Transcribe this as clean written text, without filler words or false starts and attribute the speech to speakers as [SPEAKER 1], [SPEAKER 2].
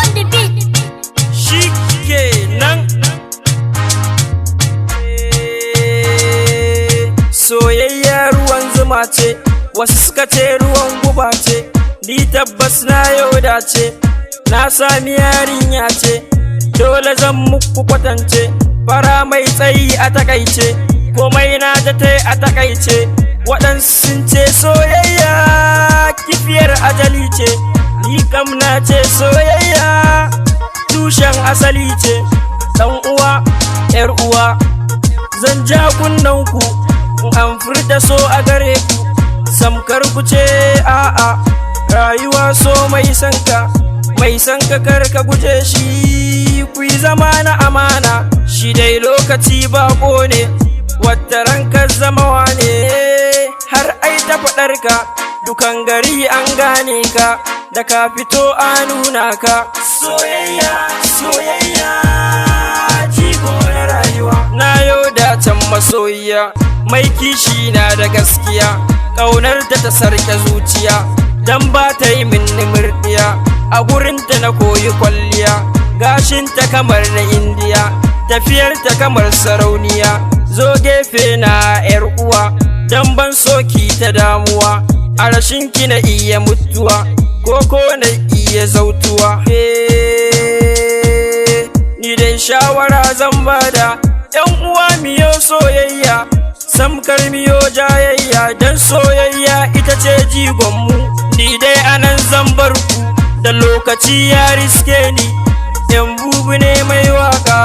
[SPEAKER 1] on the beat.
[SPEAKER 2] Shikenan soyayya ruwan zuma ce, wasu suka ce ruwan guba ce. Ni tabbas na yau dace, na sami yarinya ce. Dole zan muku kwatance, fara mai tsayi a takaice, komai na ta a takaice. Waɗansu sun ce soyayya kifiyar ajali ce, ni kam na ce soyayya tushen asali ce. Dan uwa, yar uwa, zan ja kunnanku in an furta so a gare ku, samkar ku ce a'a. Rayuwa so mai sanka kar ka guje shi, ku yi zama na amana. Shi dai lokaci bako ne, wata ranka zama wane, har ai ta faɗar ka dukan gari an gane ka, da ka fito a nuna ka. Soyayya, soyayya, jigo na rayuwa. Na yau da can masoyiya, mai kishi na da gaskiya, ƙaunar ta sarke zuciya, dan ba ta yi min murdiya. A gurinta na koyi kwalliya, gashinta kamar na indiya, tafiyarta kamar sarauniya. Zo gefe na yar uwa, dan ban soki ta damuwa, a rashin ki na iya mutuwa, ko na iya zautuwa. Ni dai shawara zan bada, yan uwa miyo soyayya, samkar miyo jayayya, dan soyayya ita ce jigonmu. Ni dai anan zan bar ku, da lokaci ya riske ni, yan bubu ne mai waka.